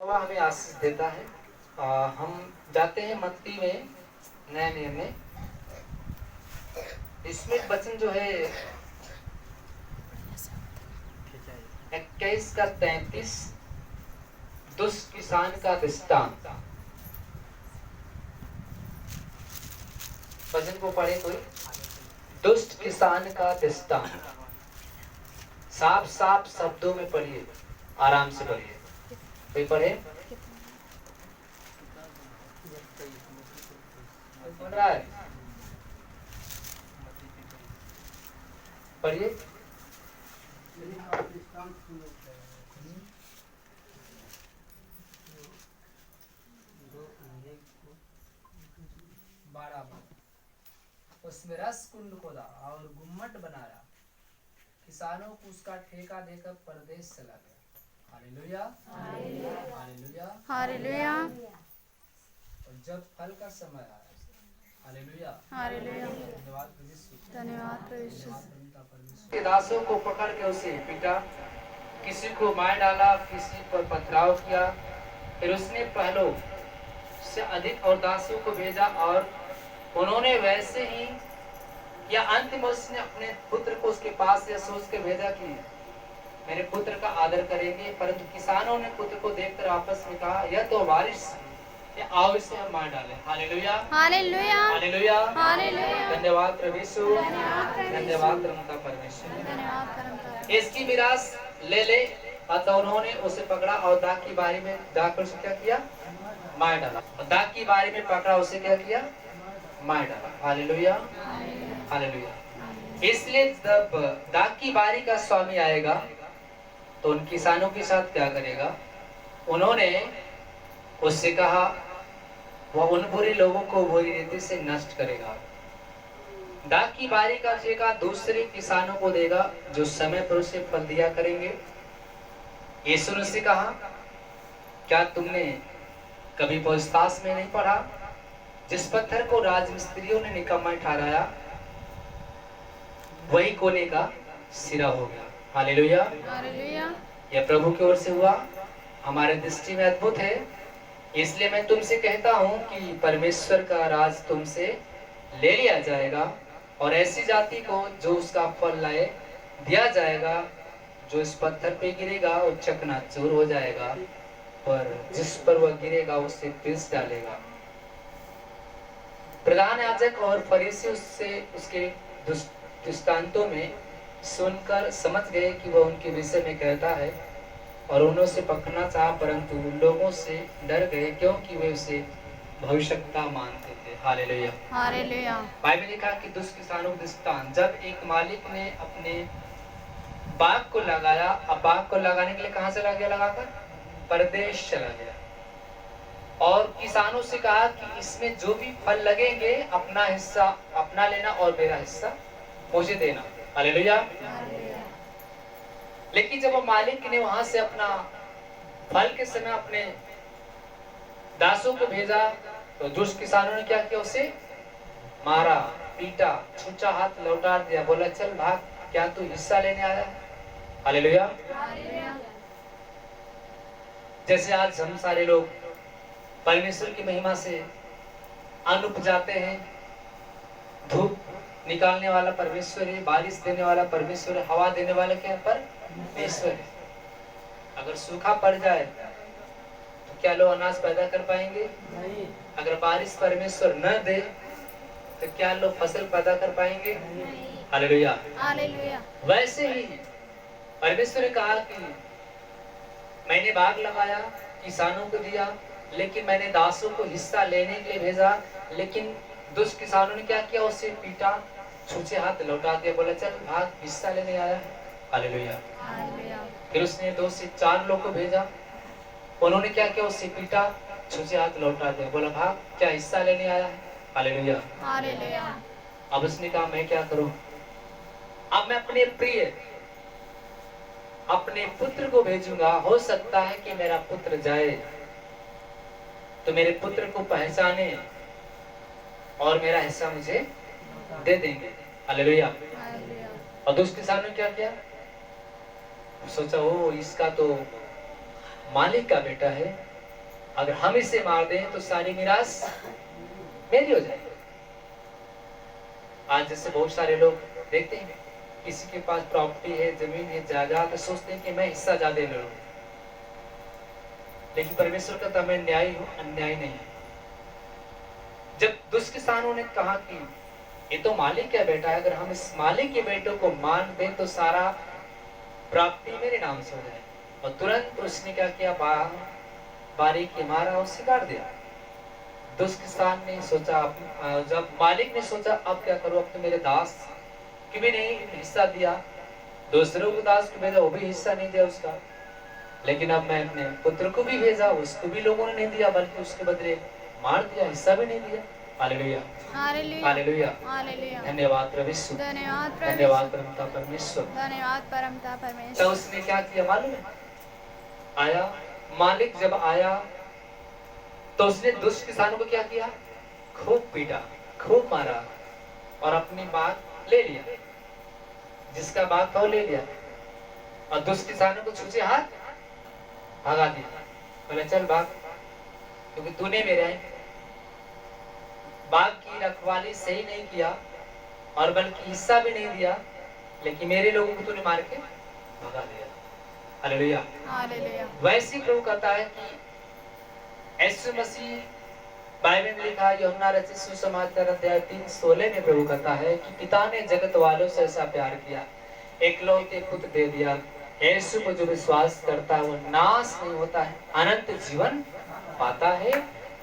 वह हमें आशीष देता है। हम जाते हैं मत्ती में, नए नियम में। इसमें वचन जो है 21 का 33, दुष्ट किसान का दृष्टांत। वचन को पढ़े कोई। दुष्ट किसान का दृष्टांत। साफ साफ शब्दों में पढ़िए, आराम से पढ़िए। कोई पढ़े? पढ़ रहा है? पढ़िए। उसमें रस कुंड खोदा और गुम्मट बनाया। किसानों को उसका ठेका देकर परदेश चला गया। हालेलुया, हालेलुया, हालेलुया, और जब फल का समय आया, हालेलुया, हालेलुया, धन्यवाद प्रभु यीशु, धन्यवाद प्रभु यीशु। के दासों को पकड़ के उसे पीटा, किसी को मार डाला, किसी पर पथराव किया। फिर उसने पहलों से अधिक और दासों को भेजा और उन्होंने वैसे ही या अंत में उसने अपने पुत्र को उसके पास यह सोच के भेजा कि मेरे पुत्र का आदर करेंगे। परंतु किसानों ने पुत्र को देखकर आपस में कहा, यह तो वारिस है, आओ इसे हम मार डालें। Hallelujah, hallelujah, hallelujah, hallelujah. धन्यवाद प्रभु यीशु, धन्यवाद परमता परमेश्वर। धन्यवाद परमता। इसकी मिरास ले ले। अतः उन्होंने उसे पकड़ा और दाग की बारी में दाग उसे क्या किया? मार डाला। और दाग की बारी में पकड़ा, उसे क्या किया? मार डाला। Hallelujah, hallelujah. इसलिए जब दाग की बारी का स्वामी आएगा तो उन किसानों के साथ क्या करेगा? उन्होंने उससे कहा, वह उन बुरे लोगों को बुरी रीति से नष्ट करेगा। दाग की बारी का ठेका दूसरे किसानों को देगा जो समय पर उसे फल दिया करेंगे। यीशु ने उससे कहा, क्या तुमने कभी पौलुस में नहीं पढ़ा, जिस पत्थर को राजमिस्त्रियों ने निकम्मा ठहराया वही कोने का सिरा हो गया। Hallelujah, hallelujah. यह प्रभु की ओर से हुआ, हमारे दृष्टि में अद्भुत है। इसलिए मैं तुमसे कहता हूँ कि परमेश्वर का राज तुमसे ले लिया जाएगा और ऐसी जाति को जो उसका फल लाए दिया जाएगा। जो इस पत्थर पे गिरेगा वो चकनाचूर हो जाएगा, पर जिस पर वह गिरेगा उसे पीस डालेगा। प्रधान याजक और फरीसी उससे उसके दृष्टांतों में सुनकर समझ गए कि वह उनके विषय में कहता है, और उन्होंने उसे पकड़ना चाहा, परंतु उन लोगों से डर गए क्योंकि वे उसे भविष्यवक्ता मानते थे। Hallelujah, hallelujah. बाइबल में लिखा कि दुष्ट किसानों का दृष्टांत। जब एक मालिक ने अपने बाग को लगाया, अब बाग को लगाने के लिए कहां चला गया? लगाकर परदेश चला गया और किसानों से कहा कि इसमें जो भी फल लगेंगे अपना हिस्सा अपना लेना और मेरा हिस्सा मुझे देना। हालेलुया। लेकिन जब मालिक ने वहां से अपना फल के समय अपने दासों को भेजा तो दुष्ट किसानों ने क्या किया? उसे मारा, पीटा, छूचा हाथ लौटा दिया, बोला चल भाग, क्या तू हिस्सा लेने आया? हालेलुया। जैसे आज हम सारे लोग परमेश्वर की महिमा से अन्न उपजाते हैं। धूप निकालने वाला परमेश्वर है, बारिश देने वाला परमेश्वर है, हवा देने वाला क्या? परमेश्वर है। अगर सूखा पड़ जाए तो क्या लोग अनाज पैदा कर पाएंगे? नहीं। अगर बारिश परमेश्वर न दे तो क्या लोग फसल पैदा कर पाएंगे? नहीं। Hallelujah, hallelujah. वैसे ही परमेश्वर ने कहा कि मैंने बाग लगाया, किसानों को दिया, लेकिन मैंने दासों को हिस्सा लेने के लिए भेजा। लेकिन दुष्ट किसानों ने क्या किया? उसे पीटा, छूचे हाथ लौटा दिया, बोला चल भाग, हिस्सा लेने आया। हालेलुया। फिर उसने 2 से 4 लोग को भेजा, उन्होंने क्या किया? उसे पीटा, छूचे हाथ लौटा दिया, बोला भाग, क्या हिस्सा लेने आया है? Hallelujah, hallelujah. अब उसने कहा मैं क्या करूं? अब मैं अपने प्रिय अपने पुत्र को भेजूंगा। हो सकता है कि मेरा पुत्र जाए तो मेरे पुत्र को पहचाने और मेरा हिस्सा मुझे दे देंगे। हालेलुया। और दुष्ट किसान ने क्या किया? सोचा, ओ इसका तो मालिक का बेटा है, अगर हम इसे मार दें तो सारी मीरास मेरी हो जाएगी। आज जैसे बहुत सारे लोग देखते हैं, किसी के पास प्रॉपर्टी है, जमीन है, जायदाद है, सोचते हैं कि मैं हिस्सा ज्यादा ले लूं। लेकिन परमेश्वर का तो मैं न्याय हूं, अन्याय नहीं है। जब दुष्ट किसानों ने कहा कि ये तो मालिक का बेटा है, अगर हम इस मालिक के बेटे को मान दें तो सारा प्राप्ति मेरे नाम से हो जाए, और तुरंत उसने क्या किया, बारीक मारा और सिकाड़ दिया। दुष्ट किसान ने सोचा, जब मालिक ने सोचा अब क्या करूं, अब तो मेरे दास की भी नहीं हिस्सा दिया, दूसरों को दास को भेजा, वो भी हिस्सा नहीं दिया उसका, लेकिन अब मैं अपने पुत्र को भी भेजा, उसको भी लोगों ने नहीं दिया, बल्कि उसके बदले मार दिया, हिस्सा भी नहीं दिया। Hallelujah, hallelujah, hallelujah. धन्यवाद प्रभु यीशु, धन्यवाद प्रभु धन्यवाद परमपिता परमेश्वर। धन्यवाद परमपिता परमेश्वर। तो उसने क्या किया मालूम है, आया मालिक जब आया तो उसने दुष्ट किसानों को क्या किया, खूब पीटा, खूब मारा और अपनी बात ले लिया, जिसका बात था वो ले लिया, और दुष्ट किसानों को छूचे हाथ भगा दिया। बोले चल भाग, क्योंकि तूने मेरे बाग की रखवाली सही नहीं किया और बल्कि हिस्सा भी नहीं दिया, लेकिन मेरे लोगों को तूने मार के भगा दिया। Hallelujah, hallelujah. वैसे ही प्रभु कहता है कि यीशु मसीह, बाइबल में लिखा है यूहन्ना रचित सुसमाचार अध्याय 3:16 में प्रभु कहता है कि पिता ने जगत वालों से ऐसा प्यार किया, एकलौते पुत्र दे दिया, यीशु को जो विश्वास करता है वो नाश नहीं होता है, अनंत जीवन पाता है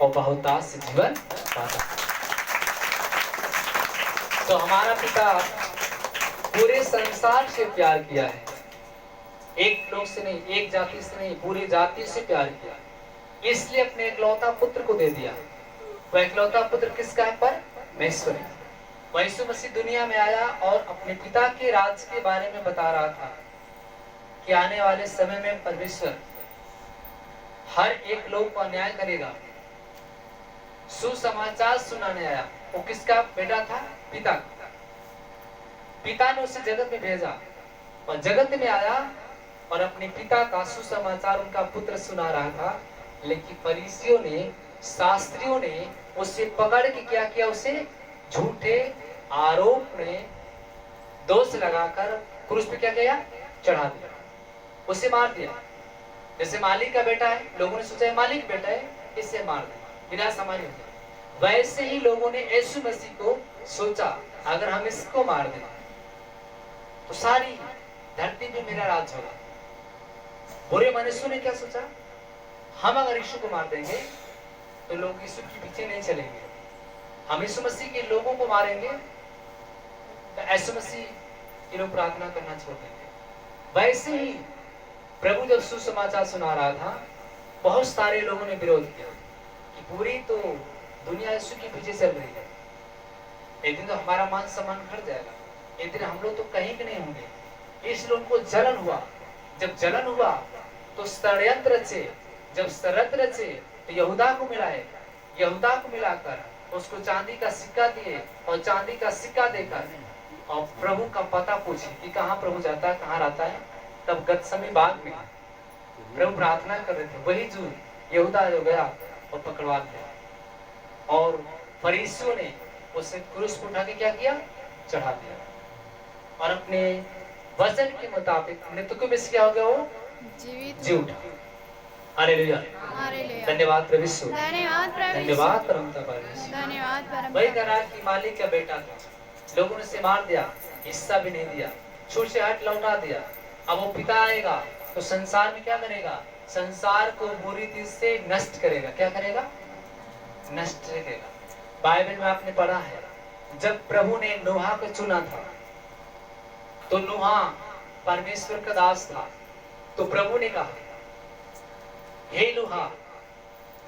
और बहुतायत जीवन पाता है। तो हमारा पिता पूरे संसार से प्यार किया है, एक लोग से नहीं, एक जाति से नहीं, पूरी जाति से प्यार किया, इसलिए अपने एकलौता पुत्र को दे दिया। वह एकलौता पुत्र किसका है, परमेश्वर। यीशु मसीह दुनिया में आया और अपने पिता के राज के बारे में बता रहा था कि आने वाले समय में परमेश्वर हर एक लोग को अन्याय करेगा। सुसमाचार सुनाने आया, वो किसका बेटा था, पिता का। पिता ने उसे जगत में भेजा और जगत में आया और अपने पिता का सुसमाचार उनका पुत्र सुना रहा था, लेकिन फरीसियों ने, शास्त्रियों ने उसे पकड़ के क्या किया, उसे झूठे आरोप में दोष लगाकर क्रूस पे क्या किया, चढ़ा दिया, उसे मार दिया। जैसे मालिक का बेटा है, लोगों ने सोचा मालिक बेटा है, इसे मार दे, विनाश हमारी हो जाए। वैसे ही लोगों ने यीशु मसीह को सोचा अगर हम इसको मार दें तो सारी धरती पे मेरा राज होगा। बुरे मनुष्यों ने क्या सोचा, हम अगर यीशु को मार देंगे तो लोग यीशु के पीछे नहीं चलेंगे, हम यीशु मसीह के लोगों को मारेंगे तो यीशु मसीह के लोग प्रार्थना करना छोड़ देंगे। वैसे ही प्रभु जब सुसमाचार सुना रहा था, बहुत सारे लोगों ने विरोध किया कि पूरी तो दुनिया यीशु के पीछे चल रही है, एक दिन तो हमारा मान सम्मान घट जाएगा, एक दिन हम लोग तो कहीं के नहीं होंगे। इसलिए उनको जलन हुआ, जब जलन हुआ तो षड्यंत्र रचे, जब षड्यंत्र रचे तो यहूदा को मिलाए, यहूदा को मिलाकर उसको चांदी का सिक्का दिए और चांदी का सिक्का देकर और प्रभु का पता पूछे कि कहाँ प्रभु जाता है, कहाँ रहता है। तब गतसमनी बाग में प्रभु प्रार्थना कर रहे थे, वही जो यहूदा जो गया और पकड़वा दिया और फरीसियों ने उसे क्रूस पर उठा के क्या किया, चढ़ा दिया और अपने वचन के मुताबिक मृत्यु में से क्या हो गया, वो जी उठा। Hallelujah, hallelujah. धन्यवाद प्रभु यीशु, धन्यवाद प्रभु यीशु। धन्यवाद परमपिता परमेश्वर। धन्यवाद वही परमपिता। करा कि मालिक का बेटा था, लोगों ने उसे मार दिया, हिस्सा भी नहीं दिया, छूट से हट लौटा दिया। अब वो पिता आएगा तो संसार में क्या करेगा, संसार को बुरी चीज से नष्ट करेगा। क्या करेगा, नष्ट करेगा। बाइबल में आपने पढ़ा है, जब प्रभु ने नोहा को चुना था तो नोहा परमेश्वर का दास था, तो प्रभु ने कहा, हे नोहा,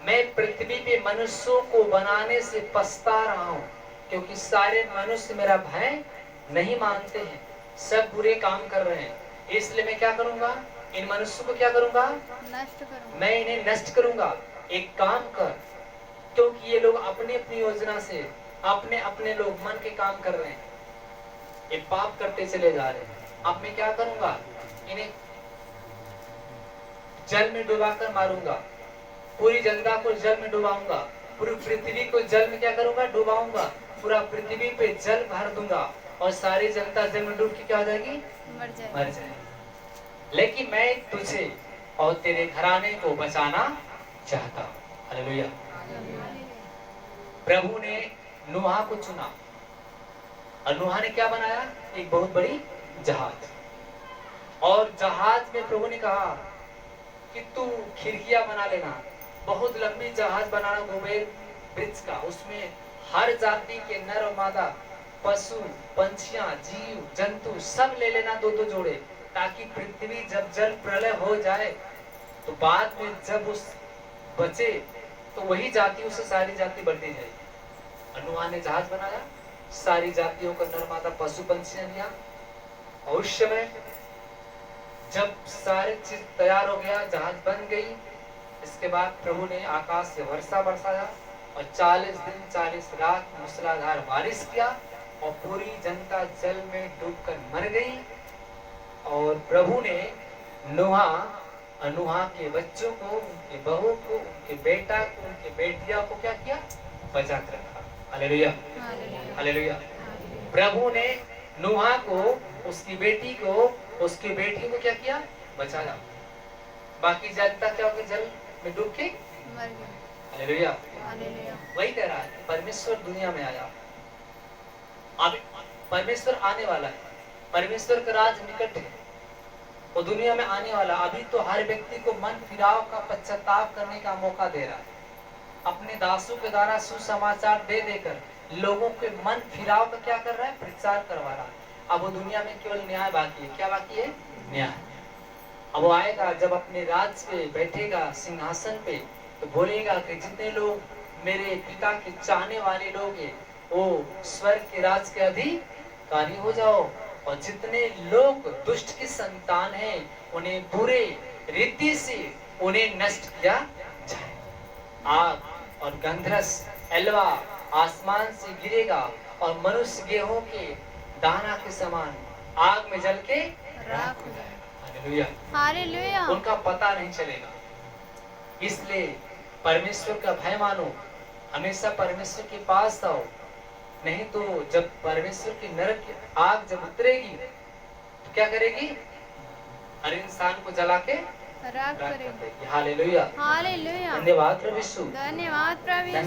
मैं पृथ्वी पे मनुष्यों को बनाने से पछता रहा हूं, क्योंकि सारे मनुष्य मेरा भय नहीं मानते हैं, सब बुरे काम कर रहे हैं। इसलिए मैं क्या करूंगा, इन मनुष्यों को क्या करूंगा, नष्ट करूंगा। मैं इन्हें नष्ट करूंगा। एक काम कर, क्योंकि ये लोग अपनी अपनी योजना से अपने अपने लोग मन के काम कर रहे हैं, ये पाप करते चले जा रहे हैं। अब मैं क्या करूंगा, इन्हें जल में डुबाकर मारूंगा, पूरी जनता को जल में डुबाऊंगा, पूरी पृथ्वी को जल में क्या करूंगा, डुबाऊंगा, पूरा पृथ्वी पे जल भर दूंगा और सारी जनता जल में डूब के क्या हो जाएगी, मर जाए। मर जाए। लेकिन मैं तुझे और तेरे घराने को बचाना चाहता हूं। हालेलुया। प्रभु ने नूहा को चुना और नूहा ने क्या बनाया, एक बहुत बड़ी जहाज। और जहाज में प्रभु ने कहा कि तू खिड़कियां बना लेना, बहुत लंबी जहाज बनाना गोबेल वृक्ष का, उसमें हर जाति के नर और मादा, पशु पंछियां जीव जंतु सब ले लेना, दो दो जोड़े, ताकि पृथ्वी जब जल प्रलय हो जाए तो बाद में जब उस बचे तो वही जाति उससे सारी जाति बढ़ती जाएगी। नूहा ने जहाज बनाया, सारी जातियों का नर मादा पशु पंछियां लिया, और उस समय जब सारे चीज तैयार हो गया, जहाज बन गई, इसके बाद प्रभु ने आकाश से वर्षा बरसाया और 40 दिन 40 रात मूसलाधार बारिश किया और पूरी जनता जल में डूबकर मर गई। और प्रभु ने नूहा के बच्चों को, उनके बहू को, उनके बेटा को, उनके बेटिया को क्या किया, बचा कर रखा। Hallelujah, hallelujah. प्रभु ने नूहा को, उसकी बेटी को, उसकी बेटी को क्या किया, बचाया। बाकी जनता क्या हो गई, जल में डूब के मर गए। हालेलुया। हालेलुया। वही कह रहा है, परमेश्वर दुनिया में आया, अब परमेश्वर आने वाला है, परमेश्वर का राज निकट है, वो दुनिया में आने वाला। अभी तो हर व्यक्ति को मन फिराव का, पश्चाताप करने का मौका दे रहा है, अपने दासों के द्वारा सुसमाचार दे देकर लोगों के मन फिराव का क्या कर रहा है, प्रचार करवा रहा है। अब वो दुनिया में केवल न्याय बाकी है। क्या बाकी है, न्याय। अब वो आएगा, जब अपने राज पे बैठेगा सिंहासन पे, तो बोलेगा कि जितने लोग मेरे पिता के चाहने वाले लोग हैं, वो स्वर्ग के राज के अधिकारी हो जाओ, और जितने लोग दुष्ट की संतान हैं, उन्हें बुरे रीति से उन्हें नष्ट किया जाए। आग और गंधरस एलवा आसमान से गिरेगा और मनुष्य गेहूं के दाना के समान आग में जल के राख हो जाएगा। Hallelujah, hallelujah. उनका पता नहीं चलेगा। इसलिए परमेश्वर का भय मानो, हमेशा परमेश्वर के पास आओ, नहीं तो जब परमेश्वर की नरक की आग जब उतरेगी तो क्या करेगी, हर इंसान को जला के राख राख कर करेगा। देगी। Hallelujah, hallelujah. धन्यवाद प्रभु यीशु, धन्यवाद प्रभु यीशु।